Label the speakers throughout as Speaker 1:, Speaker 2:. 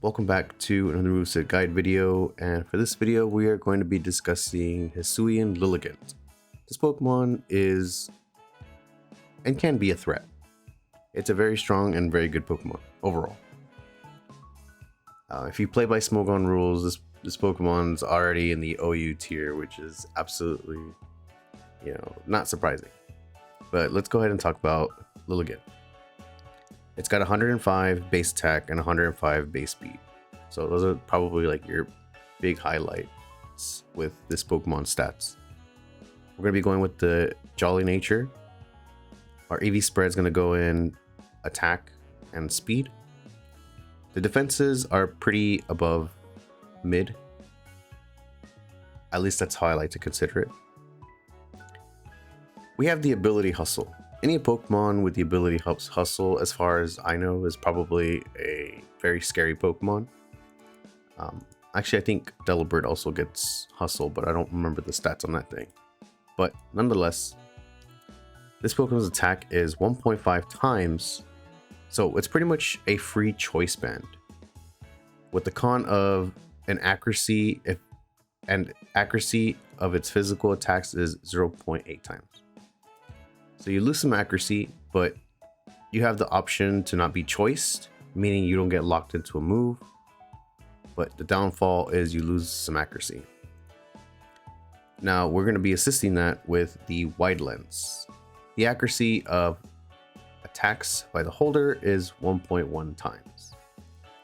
Speaker 1: Welcome back to another Moveset guide video, and for this video we are going to be discussing Hisuian Liligant. This Pokemon is and can be a threat. It's a very strong and very good Pokemon overall. If you play by Smogon rules, this Pokemon's already in the OU tier, which is absolutely, not surprising. But let's go ahead and talk about Liligant. It's got 105 base attack and 105 base speed. So those are probably like your big highlights with this Pokemon stats. We're going to be going with the Jolly Nature. Our EV spread is going to go in attack and speed. The defenses are pretty above mid. At least that's how I like to consider it. We have the ability Hustle. Any Pokemon with the ability Hustle, as far as I know, is probably a very scary Pokemon. Actually, I think Delibird also gets Hustle, but I don't remember the stats on that thing. But nonetheless, this Pokemon's attack is 1.5 times, so it's pretty much a free choice band. With the con of an accuracy, accuracy of its physical attacks is 0.8 times. So you lose some accuracy, but you have the option to not be choiced, meaning you don't get locked into a move. But the downfall is you lose some accuracy. Now we're going to be assisting that with the wide lens. The accuracy of attacks by the holder is 1.1 times.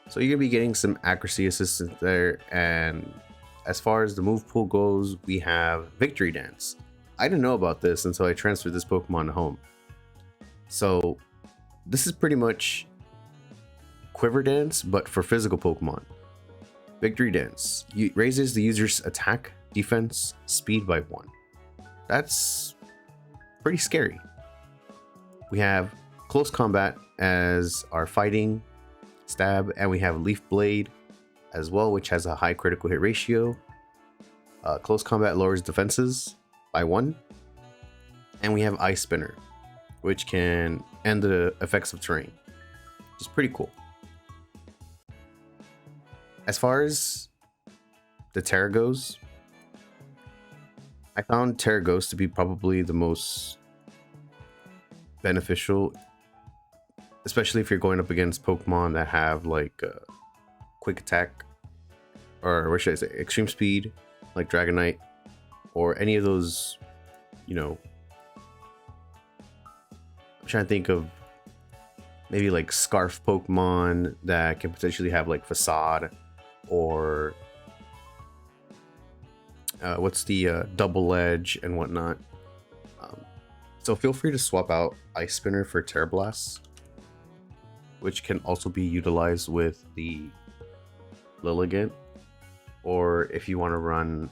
Speaker 1: So you're going to be getting some accuracy assistance there. And as far as the move pool goes, we have Victory Dance. I didn't know about this until I transferred this Pokemon to home. So this is pretty much Quiver Dance, but for physical Pokemon. Victory Dance raises the user's attack, defense, speed by 1. That's pretty scary. We have Close Combat as our fighting stab, and we have Leaf Blade as well, which has a high critical hit ratio. Close Combat lowers defenses by 1, and we have Ice Spinner, which can end the effects of terrain, which is pretty cool. As far as the Terra goes, I found Terra Ghost to be probably the most beneficial, especially if you're going up against Pokemon that have like quick attack, or what should I say, extreme speed, like Dragonite, or any of those, I'm trying to think of maybe like Scarf Pokemon that can potentially have like Facade, or what's the Double Edge and whatnot. So feel free to swap out Ice Spinner for Terra Blast, which can also be utilized with the Liligant, or if you want to run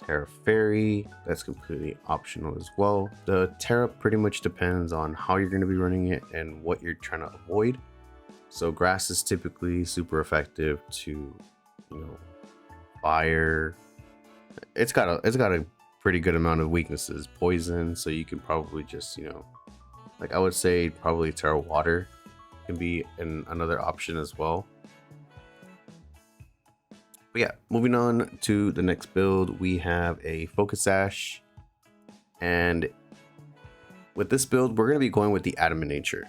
Speaker 1: Terra Fairy, that's completely optional as well. The Terra pretty much depends on how you're going to be running it and what you're trying to avoid. So Grass is typically super effective to, Fire. It's got a pretty good amount of weaknesses. Poison, so you can probably just, like I would say probably Terra Water can be another option as well. But yeah, moving on to the next build, we have a Focus Sash, and with this build we're going to be going with the Adamant Nature.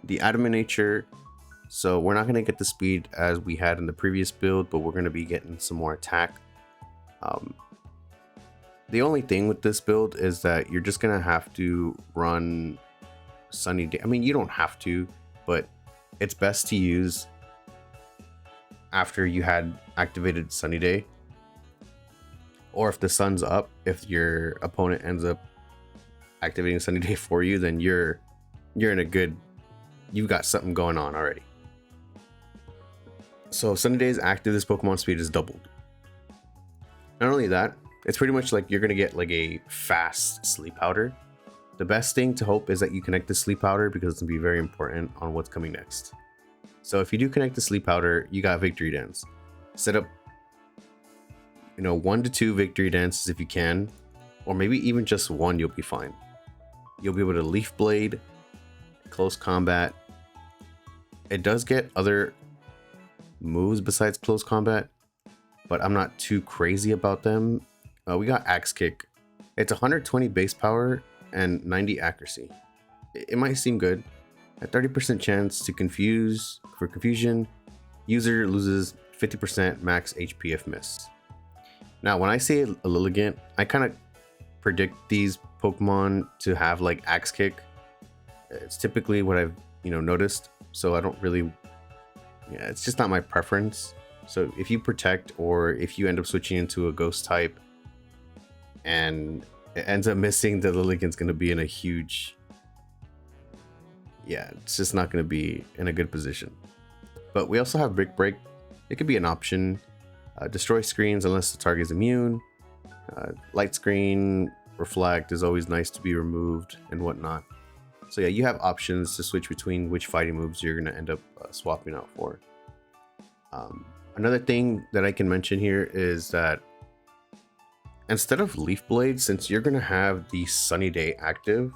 Speaker 1: The Adamant Nature, so we're not going to get the speed as we had in the previous build, but we're going to be getting some more attack. The only thing with this build is that you're just going to have to run Sunny Day. I mean, you don't have to, but it's best to use after you had activated Sunny Day, or if the sun's up. If your opponent ends up activating Sunny Day for you, then you're in a good, you've got something going on already. So if Sunny Day is active, this Pokemon speed is doubled. Not only that, it's pretty much like you're gonna get like a fast Sleep Powder. The best thing to hope is that you connect the Sleep Powder, because it's gonna be very important on what's coming next. So if you do connect the Sleep Powder, you got Victory Dance. Set up, 1 to 2 Victory Dances if you can, or maybe even just 1, you'll be fine. You'll be able to Leaf Blade, Close Combat. It does get other moves besides close combat, but I'm not too crazy about them. We got Axe Kick. It's 120 base power and 90 accuracy. It might seem good. A 30% chance to confuse. For confusion, user loses 50% max HP if miss. Now, when I say a Liligant, I kind of predict these Pokemon to have like Axe Kick. It's typically what I've noticed, so I don't really. Yeah, it's just not my preference. So if you protect, or if you end up switching into a Ghost type, and it ends up missing, the Liligant's going to be in a huge. Yeah, it's just not going to be in a good position. But we also have Brick Break. It could be an option. Destroy screens unless the target is immune. Light Screen, Reflect is always nice to be removed and whatnot. So yeah, you have options to switch between which fighting moves you're going to end up swapping out for. Another thing that I can mention here is that instead of Leaf Blade, since you're going to have the Sunny Day active,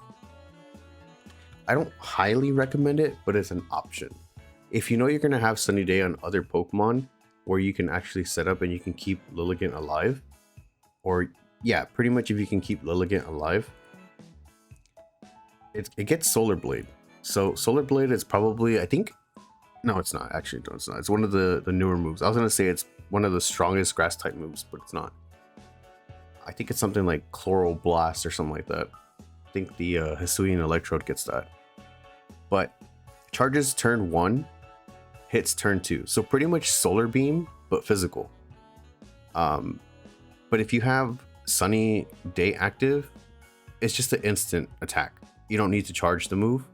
Speaker 1: I don't highly recommend it, but it's an option. If you know you're going to have Sunny Day on other Pokemon, where you can actually set up and you can keep Liligant alive, or yeah, pretty much if you can keep Liligant alive, it gets Solar Blade. So Solar Blade is probably, I think, no, it's not. Actually, no, it's not. It's one of the newer moves. I was going to say it's one of the strongest grass type moves, but it's not. I think it's something like Chloral Blast or something like that. I think the Hisuian Electrode gets that. But charges turn 1, hits turn 2. So pretty much Solar Beam, but physical. But if you have Sunny Day active, it's just an instant attack. You don't need to charge the move.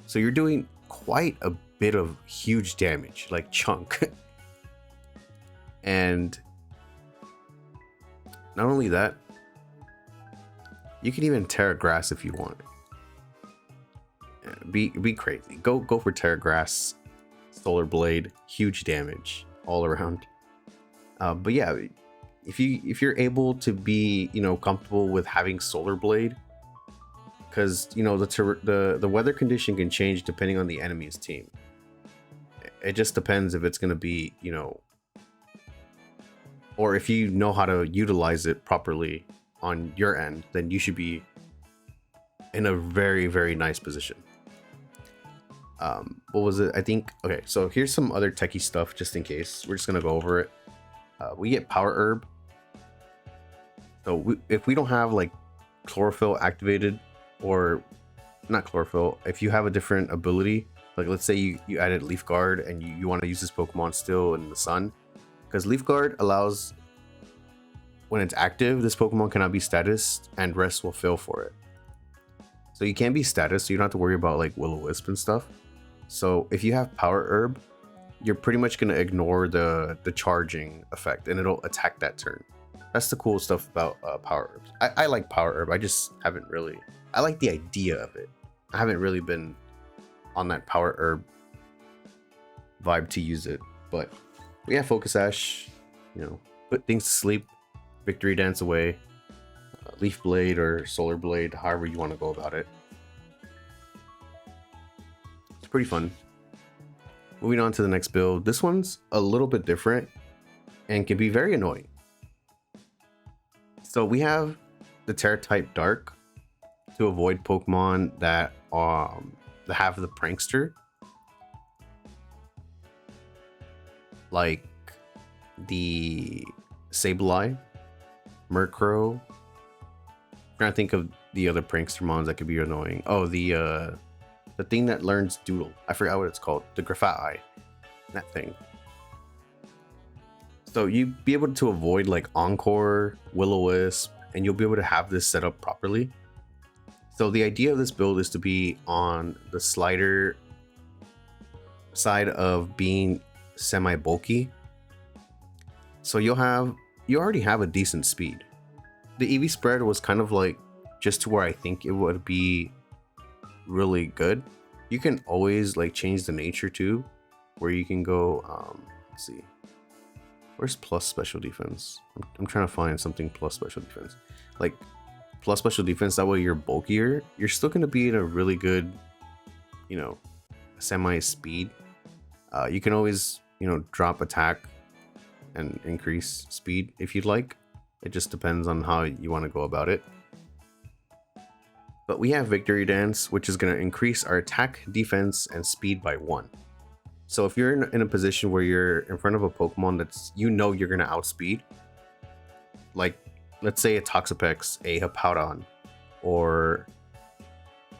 Speaker 1: So you're doing quite a bit of huge damage, like chunk. And not only that, you can even Terra Grass if you want. Be crazy. Go for Terra Grass, Solar Blade, huge damage all around. But yeah, if you're able to be comfortable with having Solar Blade, because the weather condition can change depending on the enemy's team. It just depends if it's going to be or if you know how to utilize it properly on your end, then you should be in a very, very nice position. What was it? I think, okay, so here's some other techie stuff just in case. We're just going to go over it. We get Power Herb. So if we don't have like Chlorophyll activated, or not Chlorophyll, if you have a different ability, like let's say you added Leaf Guard and you want to use this Pokemon still in the sun, because Leaf Guard allows, when it's active, this Pokemon cannot be status and rest will fail for it. So you can be status, so you don't have to worry about like Will-O-Wisp and stuff. So if you have Power Herb, you're pretty much going to ignore the charging effect and it'll attack that turn. That's the cool stuff about Power Herbs. I like Power Herb. I just haven't really, I like the idea of it. I haven't really been on that Power Herb vibe to use it. But we have Focus Sash, put things to sleep, Victory Dance away, Leaf Blade or Solar Blade, however you want to go about it. It's pretty fun. Moving on to the next build. This one's a little bit different and can be very annoying. So we have the Terra type Dark to avoid Pokemon that have the Prankster, like the Sableye, Murkrow. I'm trying to think of the other Prankster mons that could be annoying. Oh, the thing that learns Doodle. I forgot what it's called. The Grafai. That thing. So you'd be able to avoid like Encore, Will-O-Wisp, and you'll be able to have this set up properly. So the idea of this build is to be on the slider side of being semi-bulky. So you already have a decent speed. The EV spread was kind of like just to where I think it would be really good. You can always like change the nature too, where you can go, let's see. Where's plus special defense? I'm trying to find something plus special defense. Like plus special defense, that way you're bulkier. You're still going to be in a really good, semi speed. You can always drop attack and increase speed if you'd like. It just depends on how you want to go about it. But we have Victory Dance, which is going to increase our attack, defense, and speed by 1. So if you're in a position where you're in front of a Pokemon that's you're going to outspeed, like let's say a Toxapex, a Hippowdon, or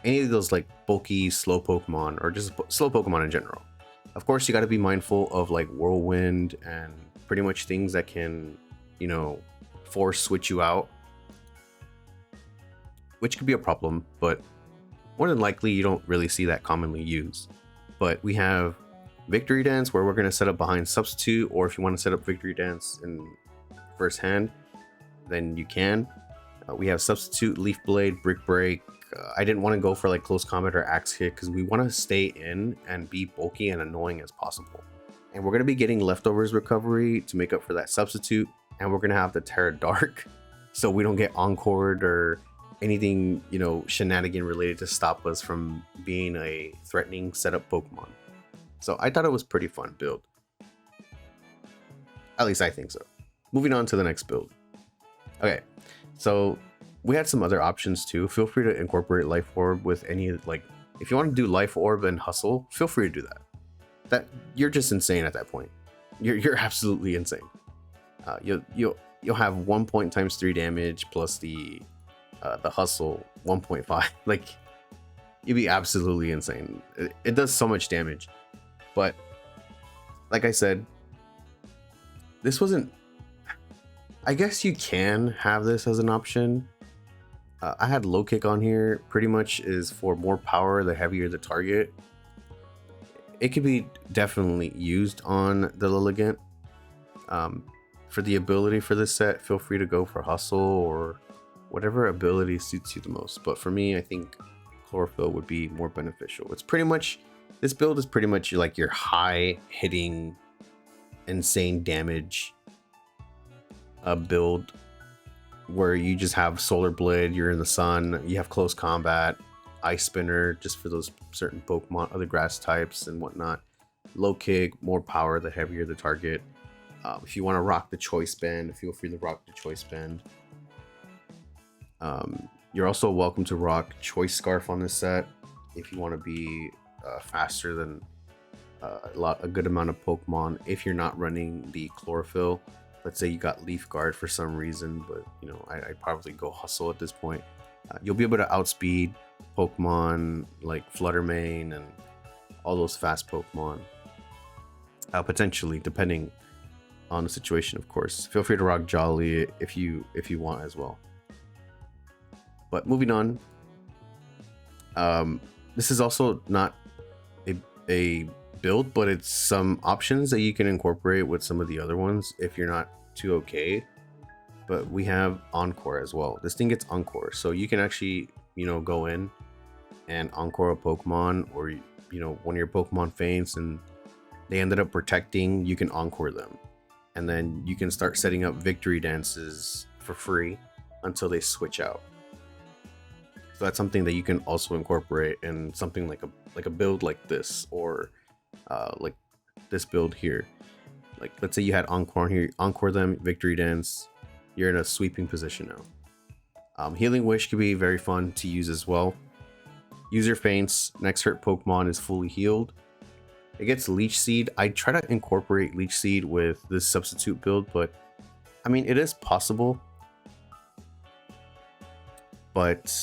Speaker 1: any of those like bulky, slow Pokemon, or just slow Pokemon in general. Of course, you got to be mindful of like Whirlwind and pretty much things that can, force switch you out, which could be a problem, but more than likely you don't really see that commonly used. But we have Victory Dance, where we're going to set up behind Substitute, or if you want to set up Victory Dance in first hand, then you can. We have Substitute, Leaf Blade, Brick Break. I didn't want to go for like Close Combat or Axe Kick because we want to stay in and be bulky and annoying as possible. And we're going to be getting Leftovers Recovery to make up for that Substitute, and we're going to have the Terra Dark so we don't get Encored or anything, shenanigan related to stop us from being a threatening setup Pokemon. So I thought it was pretty fun build. At least I think so. Moving on to the next build. Okay, so we had some other options too. Feel free to incorporate Life Orb with any, like, if you want to do Life Orb and Hustle, feel free to do that. That you're just insane at that point. You're absolutely insane. You'll have 1 point times 3 damage plus the Hustle 1.5. Like, you'd be absolutely insane. It does so much damage, but like I said, this wasn't. I guess you can have this as an option. I had Low Kick on here. Pretty much is for more power the heavier the target. It could be definitely used on the Liligant. For the ability for this set, feel free to go for Hustle or whatever ability suits you the most. But for me, I think Chlorophyll would be more beneficial. It's pretty much, this build is pretty much like your high hitting, insane damage build where you just have Solar Blade, you're in the sun, you have Close Combat, Ice Spinner just for those certain Pokemon, other grass types and whatnot. Low Kick, more power the heavier the target. If you want to rock the Choice Band, feel free to rock the Choice Band. You're also welcome to rock Choice Scarf on this set if you want to be faster than a good amount of Pokemon. If you're not running the Chlorophyll, let's say you got Leaf Guard for some reason, but I'd probably go Hustle at this point. You'll be able to outspeed Pokemon like Fluttermane and all those fast Pokemon, potentially, depending on the situation, of course. Feel free to rock Jolly if you want as well. But moving on, this is also not a build, but it's some options that you can incorporate with some of the other ones if you're not too okay. But we have Encore as well. This thing gets Encore, so you can actually go in and Encore a Pokemon, or one of your Pokemon faints and they ended up protecting, you can Encore them, and then you can start setting up Victory Dances for free until they switch out. So that's something that you can also incorporate in something like a build like this, or like this build here. Like, let's say you had Encore here, Encore them, Victory Dance, you're in a sweeping position now. Healing Wish could be very fun to use as well. User faints, next hurt Pokemon is fully healed. It gets Leech Seed. I try to incorporate Leech Seed with this substitute build, but I mean, it is possible. But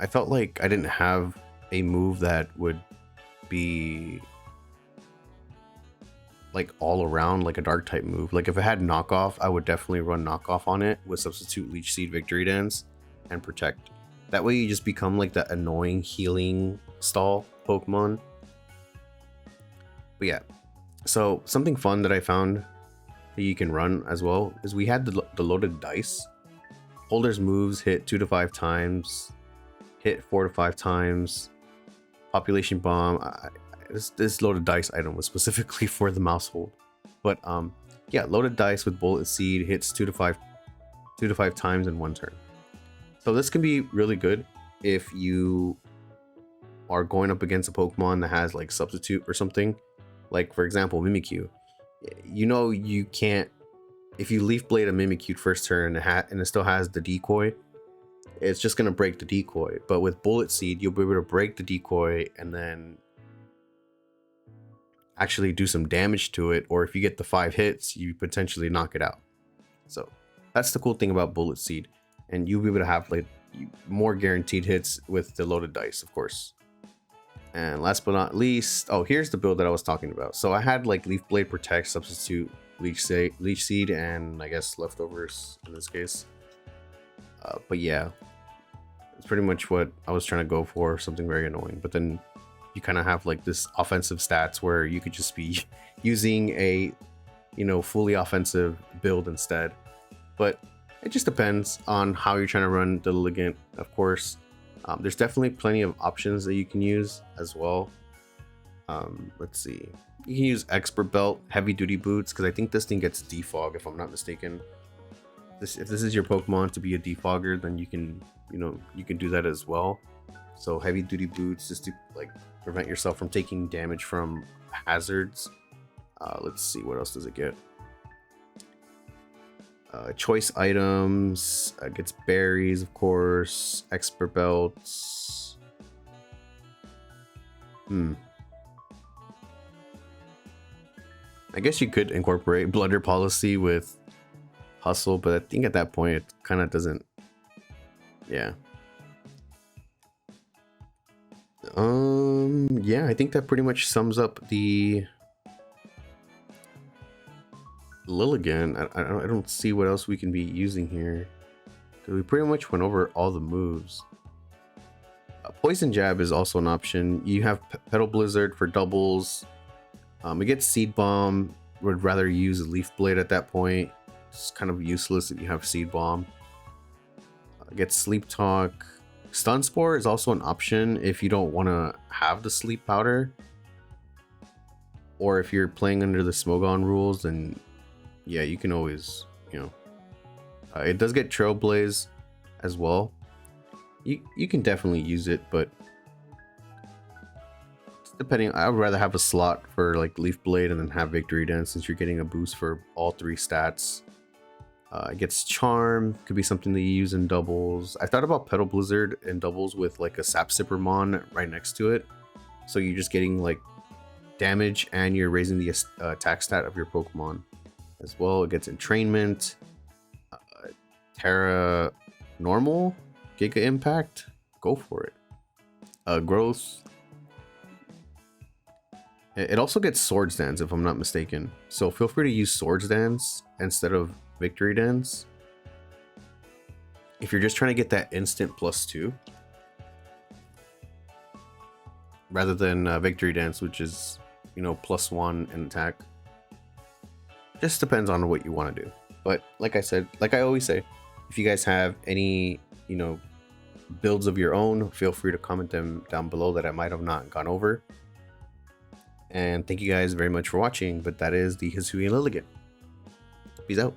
Speaker 1: I felt like I didn't have a move that would be like all around like a dark type move. Like if it had Knockoff, I would definitely run Knockoff on it with substitute Leech Seed, Victory Dance, and Protect. That way you just become like the annoying healing stall Pokemon. But yeah, so something fun that I found that you can run as well is we had the loaded dice. Holder's moves hit 2 to 5 times, hit 4 to 5 times. Population Bomb. This loaded dice item was specifically for the mouse hold. But yeah, loaded dice with Bullet Seed hits 2 to 5 times in one turn. So this can be really good if you are going up against a Pokemon that has like substitute or something, Like for example, Mimikyu. You know you can't, if you Leaf Blade a Mimikyu first turn and it still has the decoy, it's just gonna break the decoy. But with Bullet Seed, you'll be able to break the decoy and then actually do some damage to it, or if you get the 5 hits, you potentially knock it out. So that's the cool thing about Bullet Seed, and you'll be able to have like more guaranteed hits with the loaded dice, of course. And last but not least, oh, here's the build that I was talking about. So I had like Leaf Blade Protect, Substitute, Leech Seed, and I guess Leftovers in this case. But yeah, it's pretty much what I was trying to go for, something very annoying. But then you kind of have like this offensive stats where you could just be using a, you know, fully offensive build instead. But it just depends on how you're trying to run the Liligant, of course. There's definitely plenty of options that you can use as well. Let's see. You can use Expert Belt, Heavy Duty Boots, because I think this thing gets defog if I'm not mistaken. If this is your Pokemon to be a defogger, then you can, you know, you can do that as well. So Heavy Duty Boots just to like prevent yourself from taking damage from hazards. Let's see, what else does it get? Choice items, gets berries, of course, Expert Belts. I guess you could incorporate Blunder Policy with Hustle, but I think at that point it kind of doesn't. Yeah. Yeah, I think that pretty much sums up the Liligant. I don't see what else we can be using here. We pretty much went over all the moves. Poison Jab is also an option. You have Petal Blizzard for doubles. It gets Seed Bomb. Would rather use Leaf Blade at that point. It's kind of useless if you have Seed Bomb. Gets Sleep Talk. Stun Spore is also an option if you don't want to have the Sleep Powder. Or if you're playing under the Smogon rules, then yeah, you can always, you know. It does get Trailblaze as well. You can definitely use it, but depending, I would rather have a slot for like Leaf Blade and then have Victory Dance, since you're getting a boost for all 3 stats. It gets Charm, could be something that you use in doubles. I thought about Petal Blizzard in doubles with like a Sap Sipper Mon right next to it, so you're just getting like damage and you're raising the attack stat of your Pokemon as well. It gets Entrainment, Terra Normal, Giga Impact, go for it. Growth. It also gets Swords Dance if I'm not mistaken, so feel free to use Swords Dance instead of Victory Dance if you're just trying to get that instant +2 rather than Victory Dance, which is, you know, +1 in attack. Just depends on what you want to do. But like I said, like I always say, if you guys have any, you know, builds of your own, feel free to comment them down below that I might have not gone over. And thank you guys very much for watching. But that is the Hisuian Liligant. Peace out.